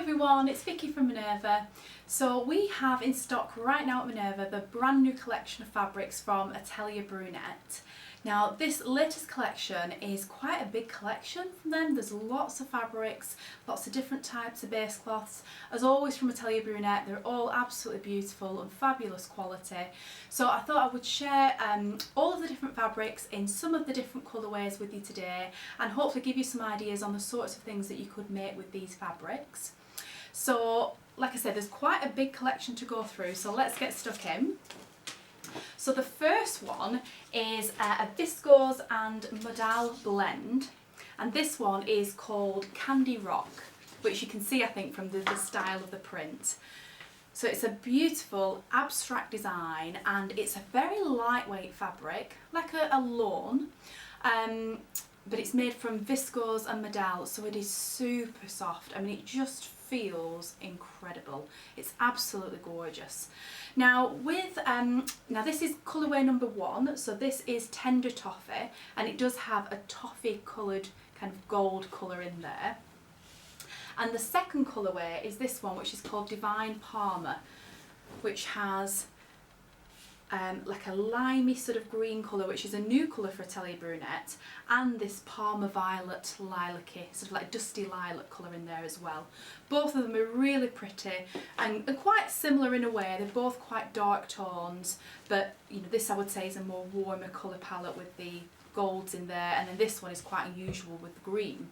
everyone, it's Vicki from Minerva. So we have in stock right now at Minerva the brand new collection of fabrics from Atelier Brunette. Now this latest collection is quite a big collection from them. There's lots of fabrics, lots of different types of base cloths. As always from Atelier Brunette, they're all absolutely beautiful and fabulous quality. So I thought I would share all of the different fabrics in some of the different colourways with you today, and hopefully give you some ideas on the sorts of things that you could make with these fabrics. So like I said, there's quite a big collection to go through, so let's get stuck in. So the first one is a viscose and modal blend, and this one is called Candy Rock, which you can see I think from the style of the print. So it's a beautiful abstract design and it's a very lightweight fabric, like a lawn, but it's made from viscose and modal, so it is super soft. I mean, it just feels incredible. It's absolutely gorgeous. Now with now this is colourway number 1, so this is Tender Toffee, and it does have a toffee coloured kind of gold colour in there. And the second colourway is this one, which is called Divine Parma, which has like a limey sort of green colour, which is a new colour for Atelier Brunette, and this Parma Violet lilac-y, sort of like dusty lilac colour in there as well. Both of them are really pretty and quite similar in a way. They're both quite dark tones, but you know, this I would say is a more warmer colour palette with the golds in there, and then this one is quite unusual with the green.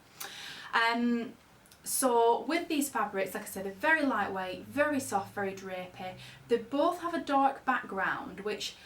So with these fabrics, like I said, they're very lightweight, very soft, very drapey. They both have a dark background, which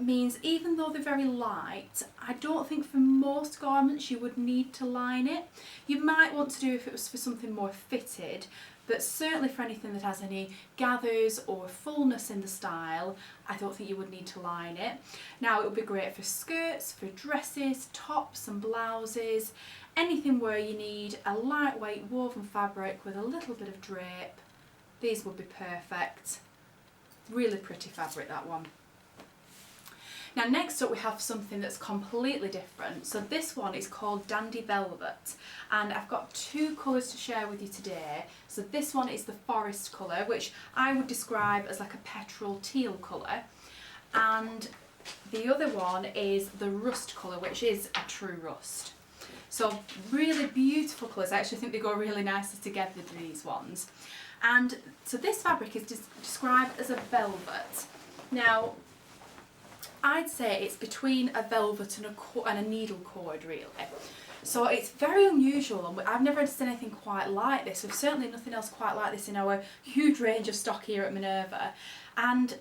means even though they're very light, I don't think for most garments you would need to line it. You might want to do if it was for something more fitted, but certainly for anything that has any gathers or fullness in the style, I don't think you would need to line it. Now it would be great for skirts, for dresses, tops and blouses, anything where you need a lightweight woven fabric with a little bit of drape. These would be perfect. Really pretty fabric, that one. Now next up we have something that's completely different. So this one is called Dandy Velvet, and I've got two colours to share with you today. So this one is the forest colour, which I would describe as like a petrol teal colour, and the other one is the rust colour, which is a true rust. So really beautiful colours. I actually think they go really nicely together, these ones. And so this fabric is described as a velvet. Now I'd say it's between a velvet and a needle cord, really. So it's very unusual, and I've never seen anything quite like this. We've certainly nothing else quite like this in our huge range of stock here at Minerva. And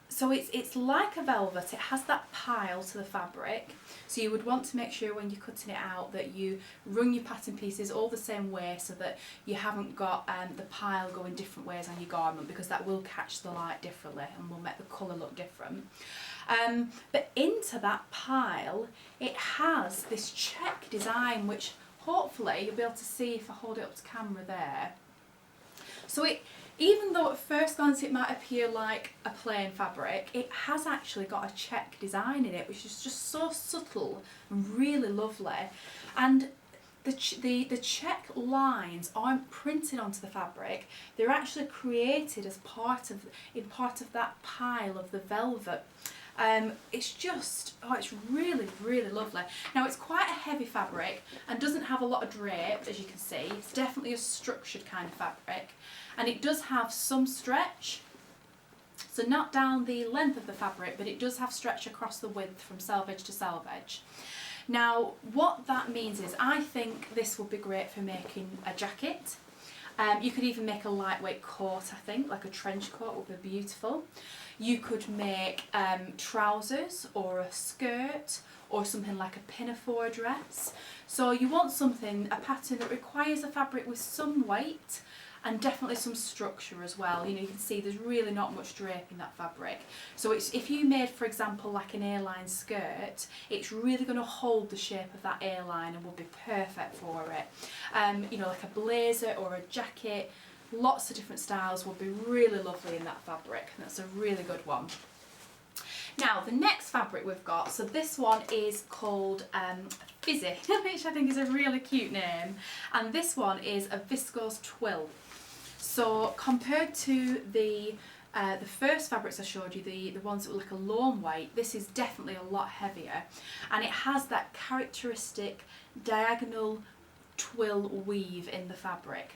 so it's like a velvet. It has that pile to the fabric, so you would want to make sure when you're cutting it out that you run your pattern pieces all the same way, so that you haven't got the pile going different ways on your garment, because that will catch the light differently and will make the colour look different. But into that pile it has this check design, which hopefully you'll be able to see if I hold it up to camera there. So even though at first glance it might appear like a plain fabric, it has actually got a check design in it, which is just so subtle and really lovely. And the check lines aren't printed onto the fabric, they're actually created as part of that pile of the velvet. It's just, oh, it's really, really lovely. Now it's quite a heavy fabric and doesn't have a lot of drape, as you can see. It's definitely a structured kind of fabric, and it does have some stretch. So not down the length of the fabric, but it does have stretch across the width from selvage to selvage. Now what that means is, I think this would be great for making a jacket. You could even make a lightweight coat, I think, like a trench coat would be beautiful. You could make trousers or a skirt or something like a pinafore dress. So you want something, a pattern that requires a fabric with some weight and definitely some structure as well. You know, you can see there's really not much drape in that fabric. So if you made, for example, like an A-line skirt, it's really going to hold the shape of that A-line and will be perfect for it. You know, like a blazer or a jacket, lots of different styles will be really lovely in that fabric. That's a really good one. Now the next fabric we've got, so this one is called Fizzy, which I think is a really cute name, and this one is a viscose twill. So compared to the first fabrics I showed you, the ones that were like a loam weight, this is definitely a lot heavier, and it has that characteristic diagonal twill weave in the fabric.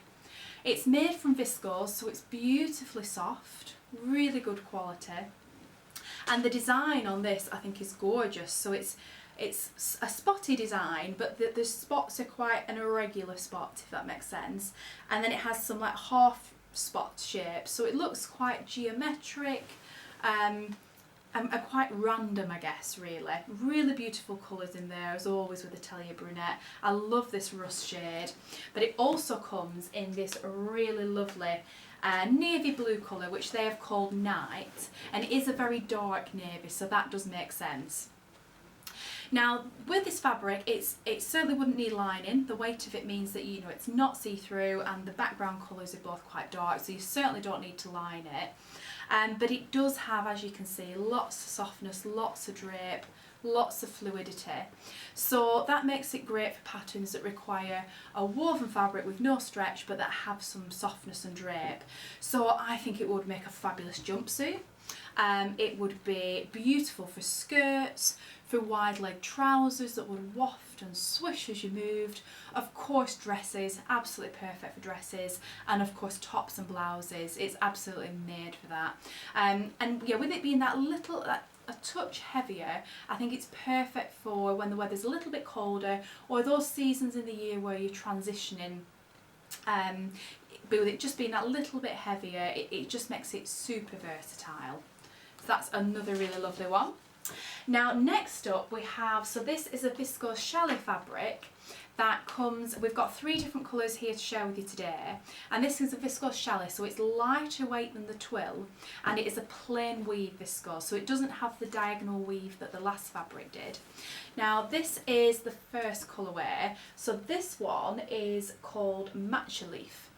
It's made from viscose, so it's beautifully soft, really good quality, and the design on this I think is gorgeous. So it's a spotty design, but the spots are quite an irregular spot, if that makes sense, and then it has some like half spot shapes, so it looks quite geometric and quite random, I guess. Really beautiful colours in there, as always with Atelier Brunette. I love this rust shade, but it also comes in this really lovely navy blue colour, which they have called Night, and it is a very dark navy, so that does make sense. Now with this fabric, it certainly wouldn't need lining. The weight of it means that, you know, it's not see-through, and the background colours are both quite dark, so you certainly don't need to line it. But it does have, as you can see, lots of softness, lots of drape, lots of fluidity. So that makes it great for patterns that require a woven fabric with no stretch, but that have some softness and drape. So I think it would make a fabulous jumpsuit. It would be beautiful for skirts, for wide leg trousers that would waft and swish as you moved. Of course dresses, absolutely perfect for dresses, and of course tops and blouses. It's absolutely made for that. And yeah, with it being that a touch heavier, I think it's perfect for when the weather's a little bit colder, or those seasons in the year where you're transitioning. But with it just being that little bit heavier, it just makes it super versatile. So that's another really lovely one. Now next up we have, so this is a viscose Shelly fabric that comes, we've got 3 different colours here to share with you today, and this is a viscose Shelly, so it's lighter weight than the twill, and it is a plain weave viscose, so it doesn't have the diagonal weave that the last fabric did. Now this is the first colourway, so this one is called Matcha Leaf,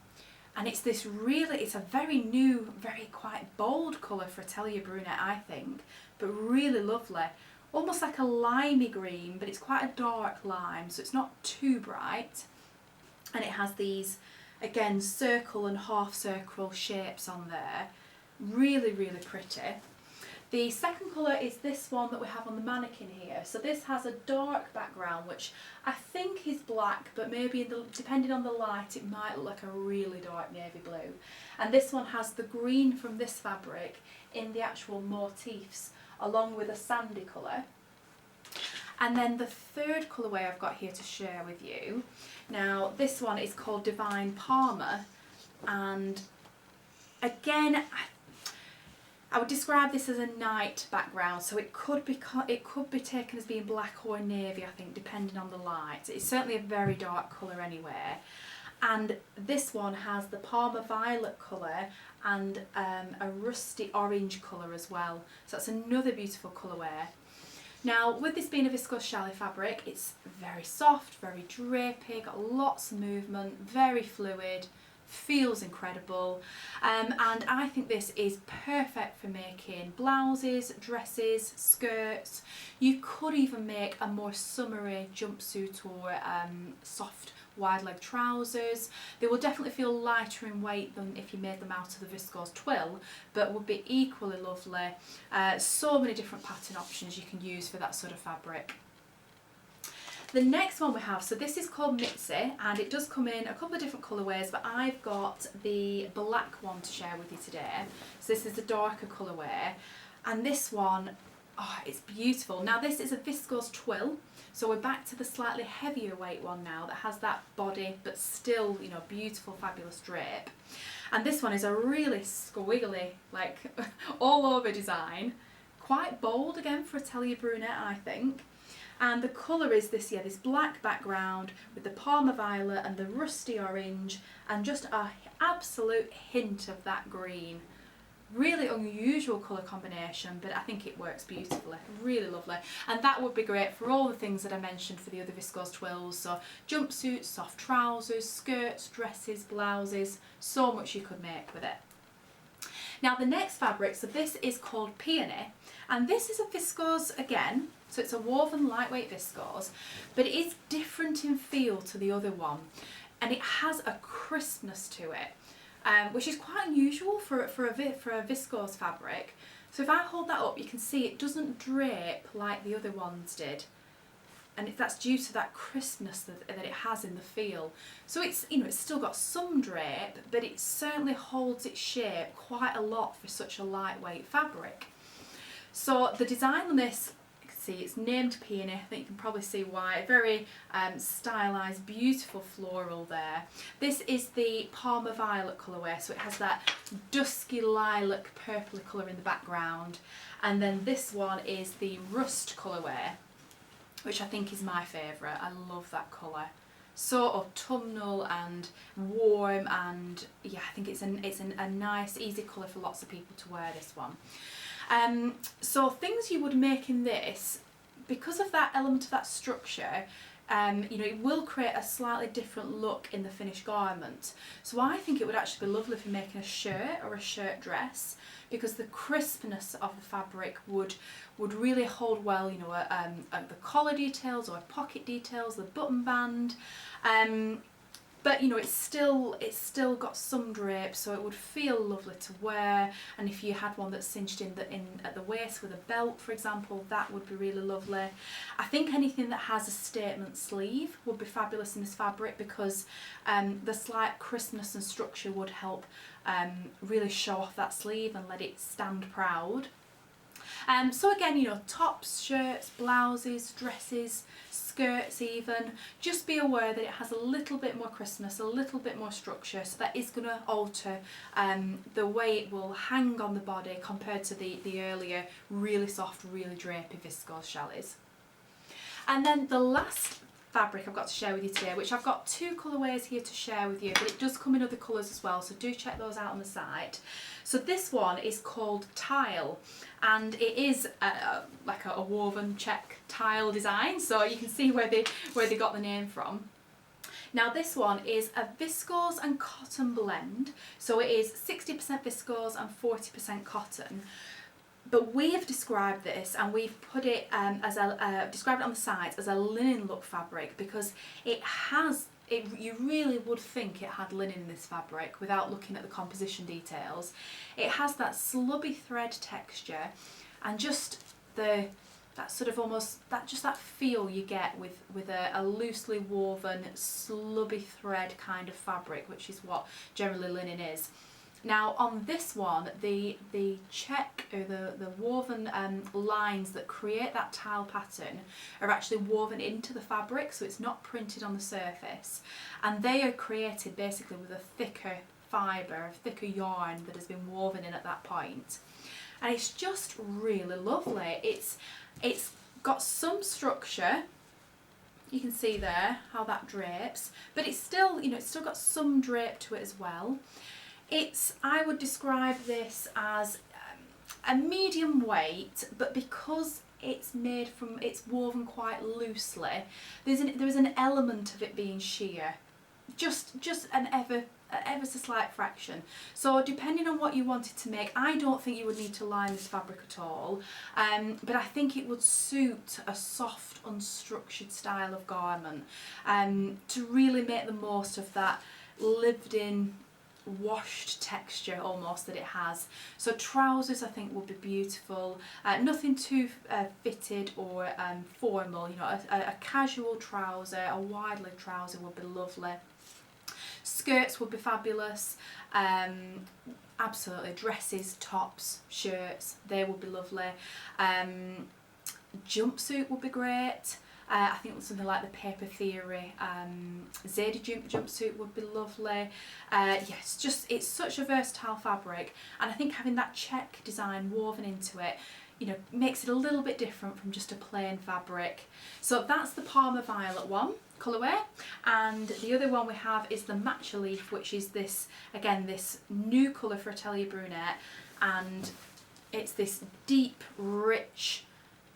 and it's this really, it's a very new, very quite bold colour for Atelier Brunette, I think, but really lovely. Almost like a limey green, but it's quite a dark lime, so it's not too bright. And it has these, again, circle and half circle shapes on there. Really, really pretty. The second colour is this one that we have on the mannequin here. So this has a dark background, which I think is black, but maybe depending on the light, it might look like a really dark navy blue. And this one has the green from this fabric in the actual motifs, along with a sandy colour. And then the third colourway I've got here to share with you. Now this one is called Divine Parma, and again I would describe this as a night background, so it could be taken as being black or navy, I think, depending on the light. It's certainly a very dark colour anyway. And this one has the Parma violet colour and a rusty orange colour as well. So that's another beautiful colourway. Now with this being a viscose Shelly fabric, it's very soft, very drapey, got lots of movement, very fluid, feels incredible, and I think this is perfect for making blouses, dresses, skirts. You could even make a more summery jumpsuit or soft wide leg trousers. They will definitely feel lighter in weight than if you made them out of the viscose twill, but would be equally lovely. So many different pattern options you can use for that sort of fabric. The next one we have, so this is called Mitzi, and it does come in a couple of different colourways, but I've got the black one to share with you today. So this is the darker colourway, and this one, oh, it's beautiful. Now this is a viscose twill, so we're back to the slightly heavier weight one now that has that body, but still, you know, beautiful, fabulous drape. And this one is a really squiggly, like all over design, quite bold again for Atelier Brunette, I think. And the colour is this, yeah, this black background with the Parma violet and the rusty orange, and just an absolute hint of that green. Really unusual colour combination, but I think it works beautifully. Really lovely. And that would be great for all the things that I mentioned for the other viscose twills. So jumpsuits, soft trousers, skirts, dresses, blouses, so much you could make with it. Now the next fabric, so this is called Peony, and this is a viscose again, so it's a woven lightweight viscose, but it is different in feel to the other one, and it has a crispness to it. which is quite unusual for a viscose fabric. So if I hold that up, you can see it doesn't drape like the other ones did. And that's due to that crispness that it has in the feel. So it's, you know, it's still got some drape, but it certainly holds its shape quite a lot for such a lightweight fabric. So the design on this, you can see it's named Peony. I think you can probably see why. Very stylised, beautiful floral there. This is the Parma Violet colourway, so it has that dusky lilac purpley colour in the background. And then this one is the Rust colourway, which I think is my favourite. I love that colour. So autumnal and warm, and yeah, I think it's a nice, easy colour for lots of people to wear, this one. So things you would make in this, because of that element of that structure, you know, it will create a slightly different look in the finished garment. So I think it would actually be lovely for making a shirt or a shirt dress, because the crispness of the fabric would really hold well, you know, the collar details or pocket details, the button band. But you know, it's still got some drape, so it would feel lovely to wear. And if you had one that's cinched in at the waist with a belt, for example, that would be really lovely. I think anything that has a statement sleeve would be fabulous in this fabric, because the slight crispness and structure would help really show off that sleeve and let it stand proud. So again, you know, tops, shirts, blouses, dresses, skirts even, just be aware that it has a little bit more crispness, a little bit more structure, so that is going to alter the way it will hang on the body compared to the earlier really soft, really drapey viscose challis. And then the last fabric I've got to share with you today, which I've got two colourways here to share with you, but it does come in other colours as well, so do check those out on the site. So this one is called Tile, and it is like a woven check tile design, so you can see where they got the name from. Now this one is a viscose and cotton blend, so it is 60% viscose and 40% cotton. But we have described this, and we've put it described it on the site as a linen look fabric, because you really would think it had linen in this fabric without looking at the composition details. It has that slubby thread texture, and just that sort of that feel you get with a loosely woven slubby thread kind of fabric, which is what generally linen is. Now on this one, the check or the woven lines that create that tile pattern are actually woven into the fabric, so it's not printed on the surface, and they are created basically with a thicker fibre, a thicker yarn that has been woven in at that point. And it's just really lovely. It's got some structure. You can see there how that drapes, but it's still, you know, it's still got some drape to it as well. I would describe this as a medium weight, but because it's woven quite loosely, there is an element of it being sheer, just an ever so slight fraction. So depending on what you wanted to make, I don't think you would need to line this fabric at all, but I think it would suit a soft, unstructured style of garment, to really make the most of that lived in, washed texture almost that it has. So trousers I think would be beautiful, nothing too fitted or formal, you know, a casual trouser, a wide leg trouser would be lovely. Skirts would be fabulous, absolutely. Dresses, tops, shirts, they would be lovely. Jumpsuit would be great. I think something like the Paper Theory Zadie jumpsuit would be lovely. Yes, it's such a versatile fabric, and I think having that check design woven into it, you know, makes it a little bit different from just a plain fabric. So that's the Parma Violet one colourway, and the other one we have is the Matcha Leaf, which is this, again, this new colour for Atelier Brunette, and it's this deep, rich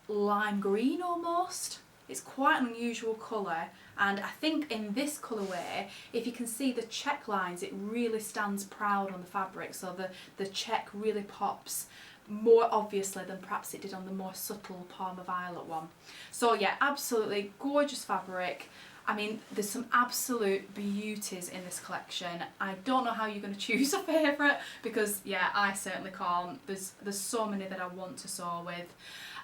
lime green almost. It's quite an unusual colour, and I think in this colourway, if you can see the check lines, it really stands proud on the fabric, so the check really pops more obviously than perhaps it did on the more subtle Parma Violet one. So yeah, absolutely gorgeous fabric. I mean, there's some absolute beauties in this collection. I don't know how you're going to choose a favourite because, yeah, I certainly can't. There's so many that I want to sew with.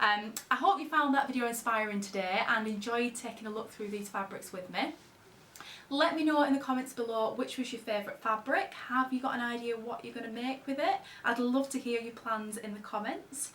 I hope you found that video inspiring today and enjoyed taking a look through these fabrics with me. Let me know in the comments below which was your favourite fabric. Have you got an idea what you're going to make with it? I'd love to hear your plans in the comments.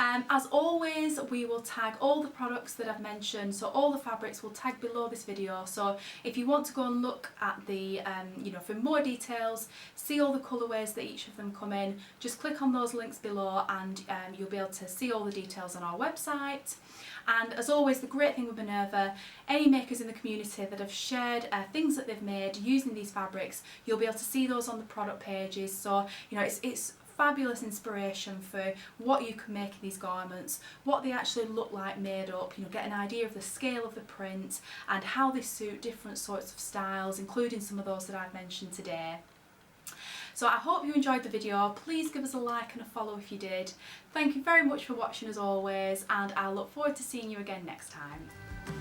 As always, we will tag all the products that I've mentioned, so all the fabrics will tag below this video. So if you want to go and look at the, you know, for more details, see all the colourways that each of them come in, just click on those links below and you'll be able to see all the details on our website. And as always, the great thing with Minerva, any makers in the community that have shared things that they've made using these fabrics, you'll be able to see those on the product pages. So, you know, it's fabulous inspiration for what you can make in these garments, what they actually look like made up, you know, get an idea of the scale of the print and how they suit different sorts of styles, including some of those that I've mentioned today. So I hope you enjoyed the video. Please give us a like and a follow if you did. Thank you very much for watching as always, and I look forward to seeing you again next time.